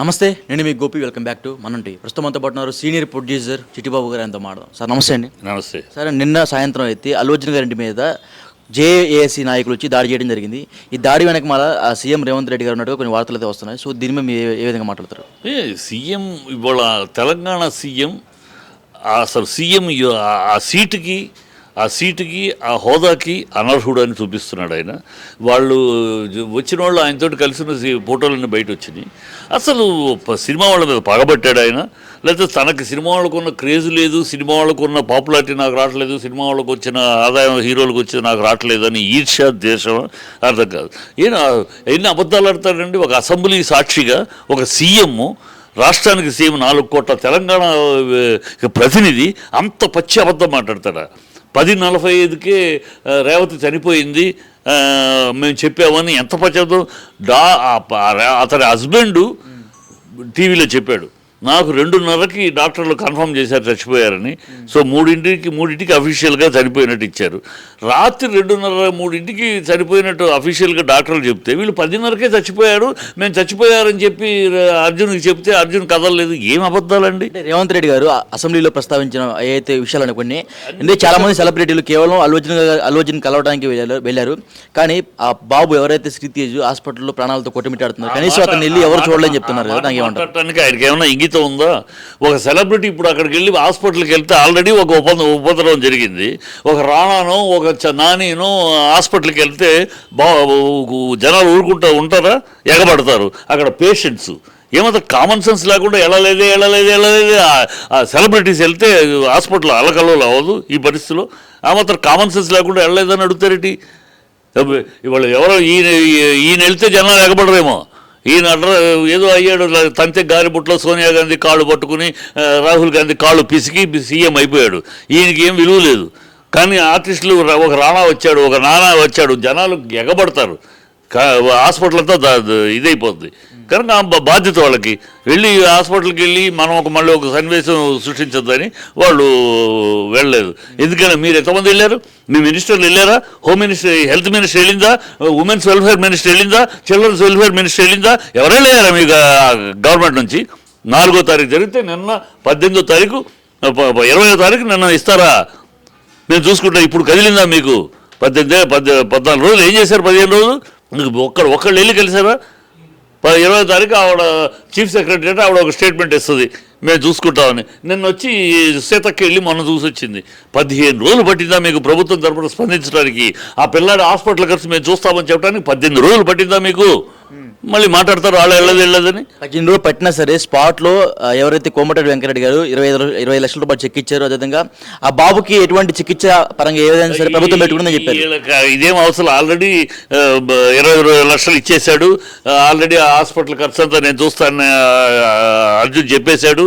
నమస్తే, నేను మీ గోపి. వెల్కమ్ బ్యాక్ టు మనంటి. ప్రస్తుతం అంతా పడుతున్నారు సీనియర్ ప్రొడ్యూసర్ చిట్టిబాబు గారు. ఆయనతో మాట్లాడదాం. సార్ నమస్తే అండి. నమస్తే సార్, నిన్న సాయంత్రం అయితే అల్లు అర్జున్ గారి ఇంటి మీద జేఏసీ నాయకులు వచ్చి దాడి చేయడం జరిగింది. ఈ దాడి వెనక మళ్ళీ సీఎం రేవంత్ రెడ్డి గారు ఉన్నట్టుగా కొన్ని వార్తలు అయితే వస్తున్నాయి. సో దీని మీద మీరు ఏ విధంగా మాట్లాడతారు? సీఎం ఇవాళ తెలంగాణ సీఎం అసలు సీఎం ఆ సీటుకి ఆ హోదాకి అనర్హుడు అని చూపిస్తున్నాడు ఆయన. వాళ్ళు వచ్చిన వాళ్ళు ఆయనతోటి కలిసిన ఫోటోలన్నీ బయట వచ్చినాయి. అసలు సినిమా వాళ్ళ మీద పగబట్టాడు ఆయన, లేకపోతే తనకి సినిమా వాళ్ళకు ఉన్న క్రేజ్ లేదు, సినిమా వాళ్ళకు ఉన్న పాపులారిటీ నాకు రావట్లేదు, సినిమా వాళ్ళకు వచ్చిన ఆదాయం హీరోలకు వచ్చి నాకు రావట్లేదు అని ఈర్ష్య దేశం అర్థం కాదు. ఎన్ని అబద్ధాలు ఆడతాడండి. ఒక అసెంబ్లీ సాక్షిగా ఒక సీఎం, రాష్ట్రానికి సీఎం, 4 కోట్ల తెలంగాణ ప్రతినిధి అంత పచ్చి అబద్ధం మాట్లాడతాడా? 10:45కే రేవతి చనిపోయింది మేము చెప్పామని ఎంత పచ్చదో. అతని హస్బెండ్ టీవీలో చెప్పాడు, నాకు 2:30కి డాక్టర్లు కన్ఫర్మ్ చేశారు చచ్చిపోయారని. సో 3ంటికి అఫీషియల్గా చనిపోయినట్టు ఇచ్చారు. రాత్రి 2:30-3ంటికి చనిపోయినట్టు అఫీషియల్గా డాక్టర్లు చెప్తే వీళ్ళు 10:30కే చచ్చిపోయారు, మేము చచ్చిపోయారని చెప్పి అర్జున్కి చెప్తే అర్జున్ కదలలేదు. ఏం అబద్ధాలండి. రేవంత్ రెడ్డి గారు అసెంబ్లీలో ప్రస్తావించిన ఏదైతే విషయాలు అనుకుని ఎందుకంటే చాలా మంది సెలబ్రిటీలు కేవలం అల్లు అర్జున్ కలవడానికి వెళ్ళారు. కానీ ఆ బాబు ఎవరైతే శ్రీతేజ్ హాస్పిటల్లో ప్రాణాలతో కొట్టుమిట్టాడుతున్నారు, కనీసం అతను వెళ్ళి ఎవరు చూడలేని చెప్తున్నారు కదా. నాకు ఏమంటారు? ఆయనకి ఏమన్నా ఇంగితం ఉందా? ఒక సెలబ్రిటీ ఇప్పుడు అక్కడికి వెళ్ళి హాస్పిటల్కి వెళ్తే ఆల్రెడీ ఒక ఉపద్రవం జరిగింది. ఒక రాణానో ఒక నానినో హాస్పిటల్కి వెళ్తే జనాలు ఊరుకుంటూ ఉంటారా? ఎగబడతారు. అక్కడ పేషెంట్స్ ఏమంత కామన్ సెన్స్ లేకుండా వెళ్ళలేదే ఆ సెలబ్రిటీస్ వెళ్తే హాస్పిటల్ అలకల్లో అవ్వదు ఈ పరిస్థితిలో. ఆ మాత్రం కామన్ సెన్స్ లేకుండా వెళ్ళలేదని అడుగుతారేంటి? ఇవాళ ఎవరో ఈయన వెళ్తే జనాలు ఎగబడరేమో. ఈయన ఏదో అయ్యాడు, తంతే గారిబుట్లో సోనియా గాంధీ కాళ్ళు పట్టుకుని రాహుల్ గాంధీ కాళ్ళు పిసికి సీఎం అయిపోయాడు. ఈయనకి ఏం విలువ లేదు. కానీ ఆర్టిస్టులు ఒక రాణా వచ్చాడు, ఒక నానా వచ్చాడు, జనాలు ఎగబడతారు, హాస్పిటల్ అంతా ఇదైపోద్ది. కనుక బాధ్యత వాళ్ళకి. వెళ్ళి హాస్పిటల్కి వెళ్ళి మనం మళ్ళీ ఒక సన్నివేశం సృష్టించొద్దని వాళ్ళు వెళ్ళలేదు. ఎందుకని మీరు ఎంతమంది వెళ్ళారు? మీ మినిస్టర్లు వెళ్ళారా? హోమ్ మినిస్టర్, హెల్త్ మినిస్టర్ వెళ్ళిందా? ఉమెన్స్ వెల్ఫేర్ మినిస్టర్ వెళ్ళిందా? చిల్డ్రన్స్ వెల్ఫేర్ మినిస్టర్ వెళ్ళిందా? ఎవరైనా వెళ్ళారా మీ గవర్నమెంట్ నుంచి? 4వ తారీఖు జరిగితే నిన్న 18వ తారీఖు 20వ తారీఖు నిన్న ఇస్తారా? మేము చూసుకుంటాం. ఇప్పుడు కదిలిందా మీకు? 14 రోజులు ఏం చేశారు? 15 రోజులు ఒక్కళ్ళు వెళ్ళి కలిసారా? 20వ తారీఖు ఆవిడ చీఫ్ సెక్రటరీ ఆవిడ ఒక స్టేట్మెంట్ ఇస్తుంది, మేము చూసుకుంటామని. నిన్న వచ్చి సీతక్క వెళ్ళి మొన్న చూసి వచ్చింది. 15 రోజులు పట్టిందా మీకు ప్రభుత్వం తరఫున స్పందించడానికి? ఆ పిల్లాడి హాస్పిటల్ ఖర్చు మేము చూస్తామని చెప్పడానికి 18 రోజులు పట్టిందా మీకు? మళ్ళీ మాట్లాడతారు వాళ్ళు వెళ్ళదని. 18 రోజులు పట్టినా సరే స్పాట్లో ఎవరైతే కోమటిరెడ్డి వెంకరెడ్డి గారు 20 లక్షల రూపాయలు చెక్ ఇచ్చారు, అదేవిధంగా ఆ బాబుకి ఎటువంటి చికిత్స పరంగా ఏదైనా సరే ప్రభుత్వం పెట్టుకుందని చెప్పారు. ఇదేం అవసరం, ఆల్రెడీ 20 లక్షలు ఇచ్చేశాడు. ఆల్రెడీ ఆ హాస్పిటల్ ఖర్చు అంతా నేను చూస్తాను అర్జున్ చెప్పేశాడు.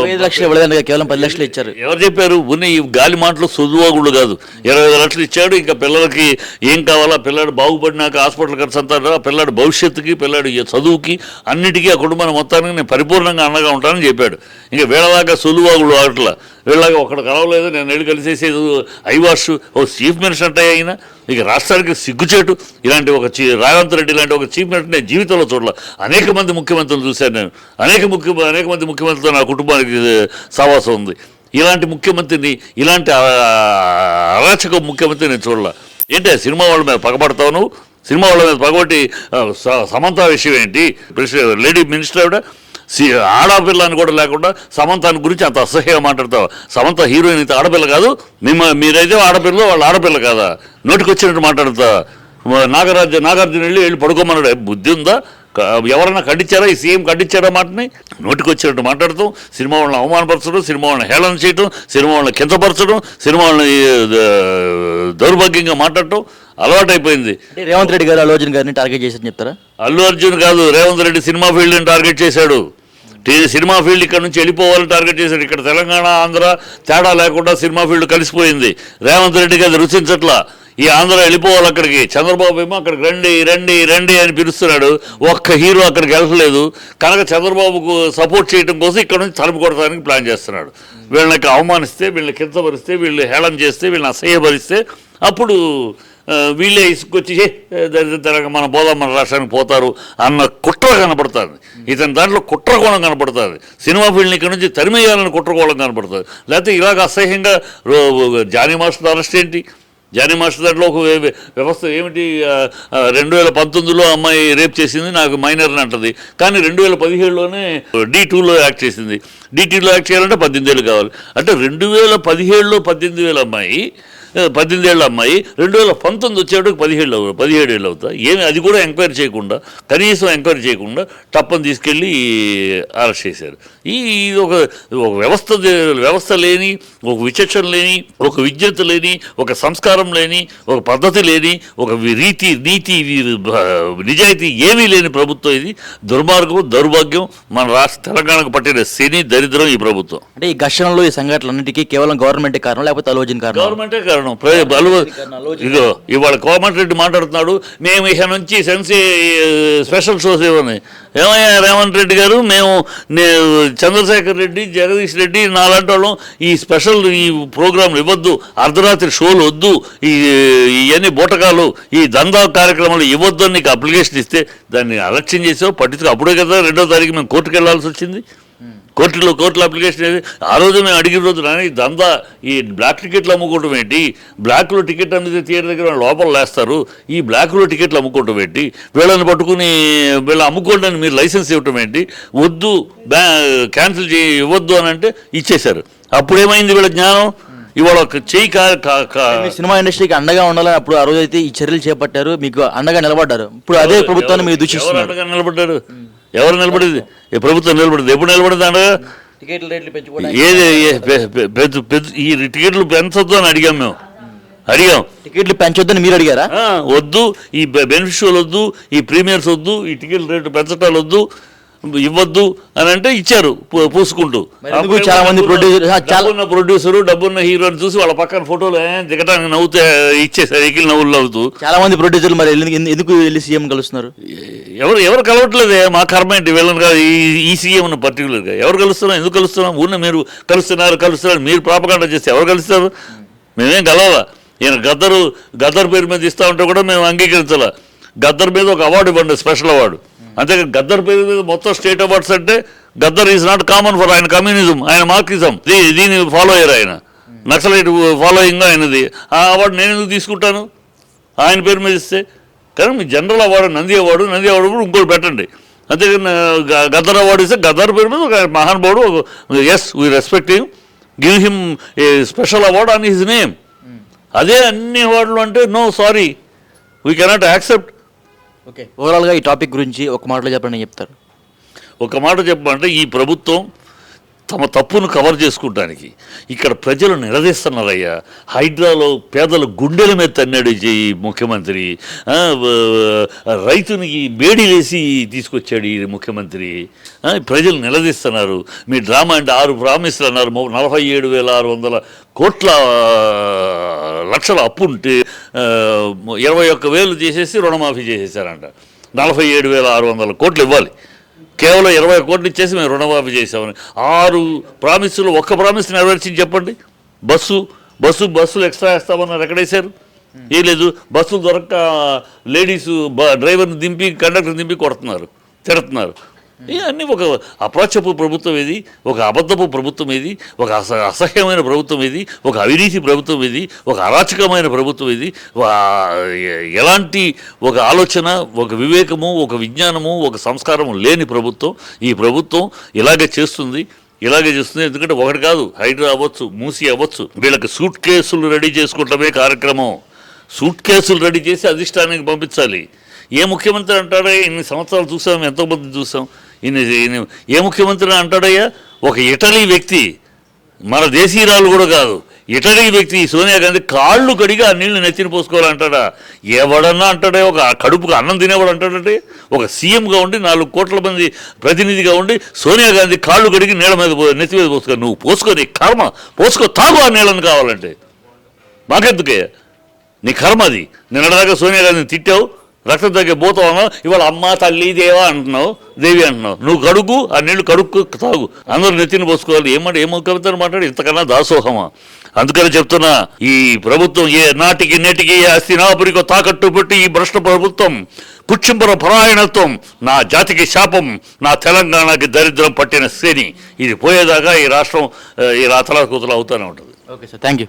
5 లక్షలు ఇవ్వలేదండి, కేవలం 10 లక్షలు ఇచ్చారు. ఎవరు చెప్పారు? ఉన్న ఈ గాలి మాటలు సుదువాగుళ్ళు కాదు. 20 లక్షలు ఇచ్చాడు. ఇంకా పిల్లలకి ఏం కావాలా? పిల్లాడు బాగుపడినాక హాస్పిటల్ ఖర్చు అంతా, పిల్లాడు భవిష్యత్తుకి, పిల్లాడు చదువుకి, అన్నిటికీ ఆ కుటుంబాన్ని మొత్తానికి నేను పరిపూర్ణంగా అండగా ఉంటానని చెప్పాడు. ఇంకా వీళ్ళదాకా సులువాగుళ్ళు ఆటలా వీళ్ళగా ఒకటి కలవలేదు, నేను వెళ్ళి కలిసేసేది ఐవాష్ ఓ చీఫ్ మినిస్టర్ అంటే అయినా ఇక రాష్ట్రానికి సిగ్గుచేటు. ఇలాంటి ఒక రేవంత్ రెడ్డి ఇలాంటి ఒక చీఫ్ మినిస్టర్ నేను జీవితంలో చూడాల. అనేక మంది ముఖ్యమంత్రులు చూశాను నేను. అనేక మంది ముఖ్యమంత్రులతో నా కుటుంబానికి సహవాసం ఉంది. ఇలాంటి ముఖ్యమంత్రిని, ఇలాంటి అరాచక ముఖ్యమంత్రి నేను చూడాల. ఏంటి సినిమా వాళ్ళ మీద పగబడతావు నువ్వు? సినిమా వాళ్ళ మీద పగబట్టి సమంత విషయం ఏంటి? లేడీ మినిస్టర్ ఆవిడ ఆడపిల్లని కూడా లేకుండా సమంతాన్ని గురించి అంత అసహ్యంగా మాట్లాడతావు. సమంత హీరోయిన్ అయితే ఆడపిల్ల కాదు, మీరైతే ఆడపిల్ల, వాళ్ళు ఆడపిల్ల కాదా? నోటికి వచ్చినట్టు మాట్లాడతా. నాగార్జున వెళ్ళి పడుకోమన్నాడు. బుద్ధి ఉందా? ఎవరైనా ఖండించారా? ఈ సీఎం ఖండించారా మాటని? నోటికి వచ్చినట్టు మాట్లాడతాం, సినిమా వాళ్ళని అవమానపరచడం, సినిమా వాళ్ళని హేళన చేయటం, సినిమా వాళ్ళని కించపరచడం, సినిమా వాళ్ళని దౌర్భాగ్యంగా మాట్లాడటం అలవాటైపోయింది. రేవంత్ రెడ్డి గారు అల్లు అర్జున్ గారిని టార్గెట్ చేశారని చెప్తారా? అల్లు అర్జున్ కాదు, రేవంత్ రెడ్డి సినిమా ఫీల్డ్ని టార్గెట్ చేశాడు. సినిమా ఫీల్డ్ ఇక్కడ నుంచి వెళ్ళిపోవాలని టార్గెట్ చేశాడు. ఇక్కడ తెలంగాణ ఆంధ్ర తేడా లేకుండా సినిమా ఫీల్డ్ కలిసిపోయింది. రేవంత్ రెడ్డికి అది రుచించట్లా. ఈ ఆంధ్ర వెళ్ళిపోవాలి అక్కడికి. చంద్రబాబు ఏమో అక్కడికి రండి రండి రండి అని పిలుస్తున్నాడు. ఒక్క హీరో అక్కడికి వెళ్ళలేదు. కనుక చంద్రబాబుకు సపోర్ట్ చేయడం కోసం ఇక్కడ నుంచి తలుపు కొడటానికి ప్లాన్ చేస్తున్నాడు. వీళ్ళకి అవమానిస్తే, వీళ్ళని కించపరిస్తే, వీళ్ళు హేళన చేస్తే, వీళ్ళని అసహ్యపరిస్తే అప్పుడు వీళ్ళే ఇసుకొచ్చి దరిద్రంగా మన పోదాం మన రాష్ట్రానికి పోతారు అన్న కుట్ర కనపడుతుంది. ఇతని దాంట్లో కుట్రకోణం కనపడుతుంది. సినిమా ఫీల్డ్ని ఇక్కడ నుంచి తరిమేయాలని కుట్రకోణం కనపడుతుంది. లేకపోతే ఇలాగ అసహ్యంగా జానీ మాస్టర్ అరెస్ట్ ఏంటి? జానీ మాస్టర్ దాంట్లో ఒక వ్యవస్థ ఏమిటి, 2019లో అమ్మాయి రేప్ చేసింది, నాకు మైనర్ని అంటది, కానీ 2017లోనే D2లో యాక్ట్ చేసింది. D2లో యాక్ట్ చేయాలంటే 18 ఏళ్ళు కావాలి. అంటే 2017లో 18 ఏళ్ళ అమ్మాయి 2019 వచ్చేటప్పుడు 17 ఏళ్ళు అవుతా. ఏమి అది కూడా ఎంక్వైరీ చేయకుండా, కనీసం ఎంక్వైరీ చేయకుండా టప్పని తీసుకెళ్ళి అరెస్ట్ చేశారు. ఇది ఒక వ్యవస్థ లేని, ఒక విచక్షణ లేని, ఒక విజ్ఞత లేని, ఒక సంస్కారం లేని, ఒక పద్ధతి లేని, ఒక నీతి నిజాయితీ ఏమీ లేని ప్రభుత్వం ఇది. దుర్మార్గం, దౌర్భాగ్యం మన రాష్ట్ర తెలంగాణకు పట్టిన శని దరిద్రం ఈ ప్రభుత్వం. అంటే ఈ ఘర్షణలో ఈ సంఘటనలన్నిటికీ కేవలం గవర్నమెంటే కారణం, లేకపోతే అలోజన్ కారణం? గవర్నమెంటే కారణం. ఇదో ఇవాళ కోమటిరెడ్డి మాట్లాడుతున్నాడు, మేము ఇక నుంచి స్పెషల్ షోస్ ఇవ్వని. ఏమయ్యా రేవంత్ రెడ్డి గారు, మేము చంద్రశేఖర్ రెడ్డి, జగదీష్ రెడ్డి నాలాంటి వాళ్ళం ఈ ప్రోగ్రాంలు ఇవ్వద్దు, అర్ధరాత్రి షోలు వద్దు, ఇవన్నీ బూటకాలు, ఈ దందా కార్యక్రమాలు ఇవ్వద్దు అని నీకు అప్లికేషన్ ఇస్తే దాన్ని అలక్ష్యం చేసావు, పట్టించుకో. అప్పుడే కదా 2వ తారీఖు మేము కోర్టుకు వెళ్లాల్సి వచ్చింది. కోర్టులో అప్లికేషన్ ఏది? ఆ రోజు మేము అడిగిన రోజు నాని దందా, ఈ బ్లాక్ టికెట్లు అమ్ముకోవటం ఏంటి, బ్లాక్లో టికెట్ అమ్మితే థియేటర్ దగ్గర లోపల లేస్తారు, ఈ బ్లాక్లో టికెట్లు అమ్ముకోవటం ఏంటి, వీళ్ళని పట్టుకుని వీళ్ళు అమ్ముకోవడానికి మీరు లైసెన్స్ ఇవ్వటం ఏంటి, వద్దు క్యాన్సిల్ ఇవ్వద్దు అని అంటే ఇచ్చేశారు. అప్పుడేమైంది వీళ్ళ జ్ఞానం? ఇవాళ ఒక చెయ్యి సినిమా ఇండస్ట్రీకి అండగా ఉండాలని అప్పుడు ఆ రోజు అయితే ఈ చర్యలు చేపట్టారు, మీకు అండగా నిలబడ్డారు. ఇప్పుడు అదే ప్రభుత్వాన్ని మీరు దూషిస్తున్నారు. అండగా నిలబడ్డారు? ఎవరు నిలబడింది? ఈ ప్రభుత్వం నిలబడింది. ఎప్పుడు నిలబడింది అండగా? టికెట్ల రేట్లు పెంచుకోవడానికి. ఈ టికెట్లు పెంచొద్దు అని అడిగాం. టికెట్లు పెంచొద్దని మీరు అడిగారా? వద్దు, ఈ బెనిఫిషియల్ వద్దు, ఈ ప్రీమియర్స్ వద్దు, ఈ టికెట్ రేట్లు పెంచటాలు వద్దు, ఇవ్వద్దు అని అంటే ఇచ్చారు పూసుకుంటూ. చాలా మంది ప్రొడ్యూసరు డబ్బున్న హీరోని చూసి వాళ్ళ పక్కన ఫోటోలు దిగటానికి నవ్వుతే ఇచ్చేసారు, ఎకిలి నవ్వులు నవ్వుతూ. చాలా మంది ప్రొడ్యూసర్లు మరి ఎందుకు వెళ్ళి సీఎం కలుస్తున్నారు? ఎవరు కలవట్లేదే, మా కర్మ ఏంటి వీళ్ళని కాదు, ఈ సీఎం పర్టికులర్గా ఎవరు కలుస్తున్నాం, ఎందుకు కలుస్తున్నాం? ఊరిని మీరు కలుస్తున్నారు మీరు ప్రాపగాండా చేస్తే ఎవరు కలుస్తారు? మేమేం కలవాలా. ఈయన గద్దర్ పేరు మీద ఇస్తా ఉంటే కూడా మేము అంగీకరించాల. గద్దర్ మీద ఒక అవార్డు ఇవ్వండి, స్పెషల్ అవార్డు. అంతేకాదు గద్దర్ పేరు మీద మొత్తం స్టేట్ అవార్డ్స్ అంటే Gaddar is not common for ఆయన కమ్యూనిజం, ఆయన మార్క్సిజం, దీన్ని ఫాలో అయ్యారు. ఆయన నక్సలైట్ ఫాలోయింగ్ ఆయనది. ఆ అవార్డు నేను ఎందుకు తీసుకుంటాను ఆయన పేరు మీద ఇస్తే? కానీ మీ జనరల్ అవార్డు నంది అవార్డు కూడా ఇంకోటి పెట్టండి. అంతేకాని గద్దర్ అవార్డు ఇస్తే గద్దర్ పేరు మీద ఒక మహానుభావుడు, yes we respect him, give him a special award on his name. అదే అన్ని అవార్డులు అంటే no sorry, we cannot accept. Okay, ఓవరాల్గా ఈ టాపిక్ గురించి ఒక మాటలో చెప్పండి. చెప్తారు ఒక మాట చెప్పమంటే, ఈ ప్రభుత్వం తమ తప్పును కవర్ చేసుకోవడానికి ఇక్కడ ప్రజలు నిలదీస్తున్నారయ్యా. హైడ్రాలో పేదల గుండెల మీద తన్నాడు ఈ ముఖ్యమంత్రి, రైతునికి బేడీలేసి తీసుకొచ్చాడు ఈ ముఖ్యమంత్రి. ప్రజలు నిలదీస్తున్నారు. మీ డ్రామా అంటే 6 ప్రామిస్లు అన్నారు, 47,600 లక్షల అప్పు ఉంటే 21,000 చేసేసి రుణమాఫీ చేసేసారంట. 47,600 కోట్లు ఇవ్వాలి, కేవలం 20 కోట్లు ఇచ్చేసి మేము రుణమాఫీ చేసామని. 6 ప్రామిసులు, ఒక్క ప్రామిస్ నెరవేర్చింది చెప్పండి. బస్సులు ఎక్స్ట్రా వేస్తామన్నారు, ఎక్కడేశారు? ఏం లేదు. బస్సులు దొరక్క లేడీసు డ్రైవర్ని దింపి, కండక్టర్ దింపి కొడుతున్నారు, తిడుతున్నారు. ఇవన్నీ ఒక అప్రాచ్యపు ప్రభుత్వం ఇది, ఒక అబద్ధపు ప్రభుత్వం ఇది, ఒక అసహ్యమైన ప్రభుత్వం ఇది, ఒక అవినీతి ప్రభుత్వం ఇది, ఒక అరాచకమైన ప్రభుత్వం ఇది. ఎలాంటి ఒక ఆలోచన, ఒక వివేకము, ఒక విజ్ఞానము, ఒక సంస్కారము లేని ప్రభుత్వం. ఈ ప్రభుత్వం ఇలాగే చేస్తుంది. ఎందుకంటే ఒకటి కాదు, హైడ్రా అవ్వచ్చు, మూసి అవ్వచ్చు, వీళ్ళకి సూట్ కేసులు రెడీ చేసుకుంటమే కార్యక్రమం. సూట్ కేసులు రెడీ చేసి అధిష్టానానికి పంపించాలి. ఏ ముఖ్యమంత్రి అంటాడా? ఇన్ని సంవత్సరాలు చూసాం, ఎంతోమంది చూసాం. ఏ ముఖ్యమంత్రి అంటాడయ్యా? ఒక ఇటలీ వ్యక్తి, మన దేశీయురాలు కూడా కాదు, ఇటలీ వ్యక్తి సోనియా గాంధీ కాళ్ళు కడిగి ఆ నీళ్లు నెత్తిన పోసుకోవాలంటాడా? ఎవడన్నా అంటాడే? ఒక కడుపుకు అన్నం తినేవాడు అంటాడంటే? ఒక సీఎంగా ఉండి 4 కోట్ల మంది ప్రతినిధిగా ఉండి సోనియా గాంధీ కాళ్ళు కడిగి నీళ్ళ మీద నెత్తి మీద పోసుకో. నువ్వు పోసుకో, నీ కర్మ, పోసుకో, తాగు ఆ నీళ్ళని కావాలంటే. మాకెందుకే? నీ కర్మ అది. నిన్నటిదాకా సోనియా గాంధీని తిట్టావు, రక్తం తగ్గే పోతావు, ఇవాళ అమ్మ తల్లి దేవా అంటున్నావు, దేవి అంటున్నావు. నువ్వు కడుగు, ఆ నీళ్లు కడుక్కు తాగు, అందరూ నెత్తిని పోసుకోవాలి. ఏం ముఖ్యమంత్రి మాట్లాడి ఇంతకన్నా దాసోహమా? అందుకని చెప్తున్నా, ఈ ప్రభుత్వం ఏ నాటికి నేటికి అస్థినాపురికో తాకట్టు పెట్టి ఈ భ్రష్ట ప్రభుత్వం పుచ్చింపర పరాయణత్వం నా జాతికి శాపం, నా తెలంగాణకి దరిద్రం పట్టిన శ్రేణి. ఇది పోయేదాకా ఈ రాష్ట్రం ఇలా అతలాకుతలు అవుతూనే ఉంటుంది. Okay sir, thank you.